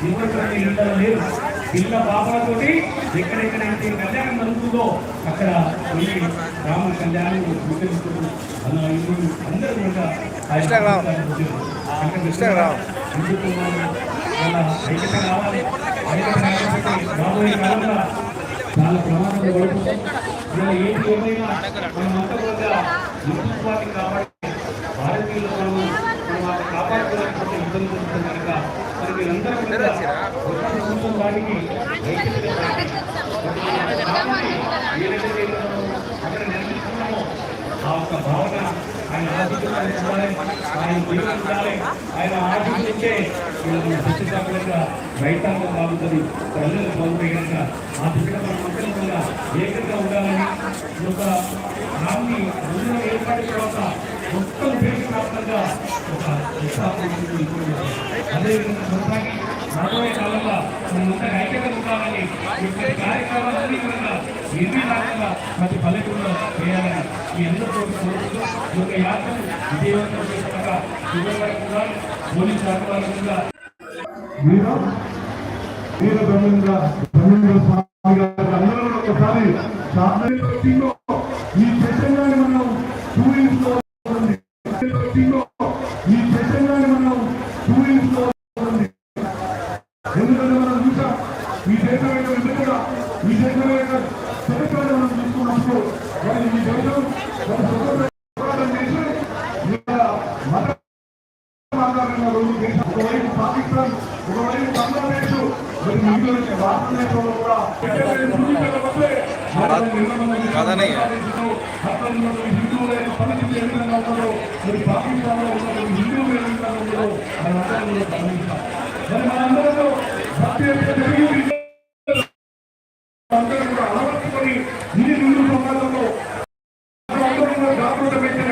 ఇవ్వటువంటి ఇళ్ళలో లేరు. ఇళ్ళ బాబాతోటి ఎక్కడెక్కడైతే కళ్యాణం జరుగుతుందో అక్కడ వెళ్ళి రామ కళ్యాణం స్వీకరిస్తున్నారు. అలా ఇల్లు అందరూ కూడా ఐక్యత కావాలి. రాబోయే కాలంలో చాలా ప్రమాదంలో పడుతుంది. ఇలా ఏది ఏమైనా మనమంతా కూడా హిందుత్వాన్ని కాపాడి భారతీయులు మనం కాపాడుకోవడానికి ఇబ్బంది జరుగుతుంది కనుక మరి మీరందరూ కూడా వాటికి అక్కడ నిర్మిస్తున్నామో ఆ ఒక్క భావన ఆయన ఆశించాలి, ఆయన జీవించాలి. ఆయన ఆశించే శక్తిశాఖలుగా రైతాంగం బాగుంటుంది, ప్రజలు బాగుంటాయి కనుక ఆ దిశగా మన మంత్రులు కూడా ఏకంగా ఉండాలని ఒక హామీ ముందులో ఏర్పాటు తర్వాత మొత్తం దేశవ్యాప్తంగా ఒక అదేవిధంగా కొనసాగి రాబోయే కాలంలో మనంతా ఐక్యత ఉండాలని ఇక్కడి కార్యక్రమాలన్నీ కూడా నిర్వీర్యంగా ప్రతి పల్లెటూరులో చేయాలని మీ అందరితో కోరుకుంటూ ఈ యొక్క యాత్రను విజయవంతం చేసినాక కూడా పోలీసు శాఖ వారు కూడా ఒకసారి ఈ చైతన్యాన్ని మనం చూపించుకోవాలి. ఈ చైతన్యాన్ని మనం చూపించుకోవాలి. ఎందుకంటే మనం చూసాం ఈ దేశం కూడా ఈ దేశం చరిత్రను మనం చూసుకున్నప్పుడు మరి ఈ దేశం పోరాటం చేసి మత ఆధారంగా రెండు దేశాలు, ఒకవైపు పాకిస్తాన్, ఒకవైపు బంగ్లాదేశ్, మరి మిగిలిన భారతదేశంలో కూడా హిందువుల పరిస్థితి ఏ విధంగా ఉన్నదో మరి పాకిస్తాన్ లో ఉన్న హిందువులు ఏ విధంగా ఉన్నదో మనందరం గమనిస్తాం. మరి మనందరూ అందరూ కూడా అలవర్చుకొని ఈ హిందూ సమాజంలో జాగ్రత్త పెట్టిన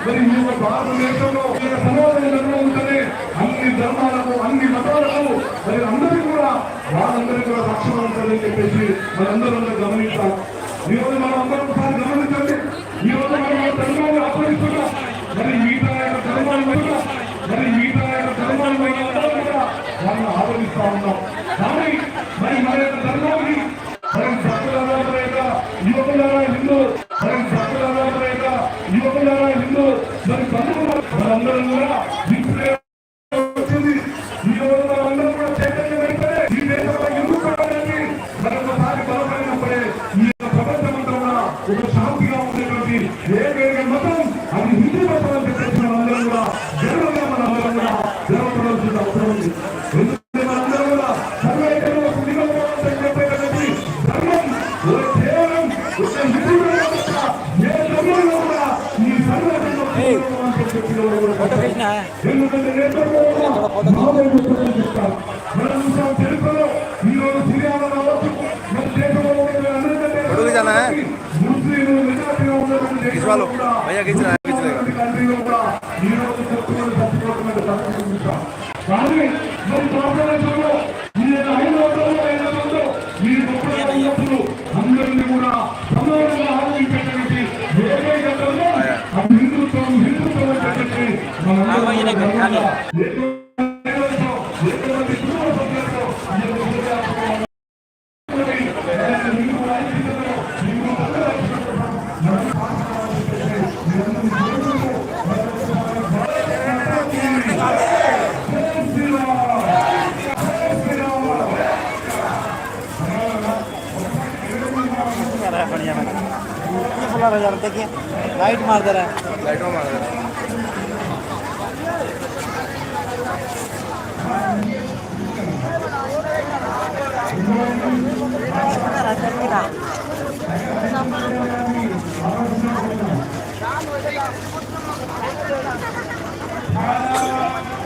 మరి ఈ భారతదేశంలో సమాజం జరుగుతుంటే అన్ని ధర్మాలకు అన్ని మతాలకు మరి అందరికీ కూడా వాళ్ళందరికీ కూడా రక్షణ ఉంటుందని చెప్పేసి మనందరూ గమనిస్తాం. ఈ రోజు మనం అందరం ఒకసారి గమనించండి. ఈ రోజు మనం ధర్మాన్ని ఆచరిస్తున్నాం. మరి మిగతా ధర్మాలు మరి మిగతా ధర్మాలు కూడా వాళ్ళని ఆదరిస్తా ఉన్నాం. కానీ మరి మన యొక్క ధర్మాన్ని మనం భక్తులారా యువకులారా హిందూ, మనం భక్తులారా యువకులారా హిందూ మరి మనందరం కూడా వచ్చింది. ఈ రోజు మనందరం కూడా చైతన్యమైతే ఈ దేశంలో ఎందుకు మరొకసారి బలపడినప్పుడే ఈ ప్రపంచమంతా కూడా ఒక శాంతిగా ఉండేటువంటి ఏకైక మతం అది హిందూ మతం అని చెప్పేసి మనందరం కూడా గర్వంగా మనందరం కూడా గర్వపడాల్సిన అవసరం ఉంది. ఎందుకంటే మనందరం కూడా సర్వైక్యంలో దిగవని చెప్పేటటువంటి ధర్మం కేవలం ఒక హిందువుల ఏ ధర్మంలో కూడా ఈ సర్వైక్యంలో ఎందుకంటే చెప్తారు మనం చూసాం చరిత్రలో ఈ రోజు సిరియాలో రావచ్చు మన దేశంలో ముస్లింలు నిజాతిగా ఉన్నటువంటి కంట్రీలో కూడా ఈ రోజు చెప్పుకొని చచ్చిపోతున్నట్టు పరిస్థితి చూసాం. కానీ మరి భారతదేశంలో ఈ 500 ఈ ఉన్నప్పుడు అందరినీ కూడా సమానంగా ఆలోచించేటువంటి ఏకైక ధర్మం అది హిందుత్వం అని చెప్పేసి देखिए लाइट मार दे रहा है, लाइट मार दे रहा है। Thank you.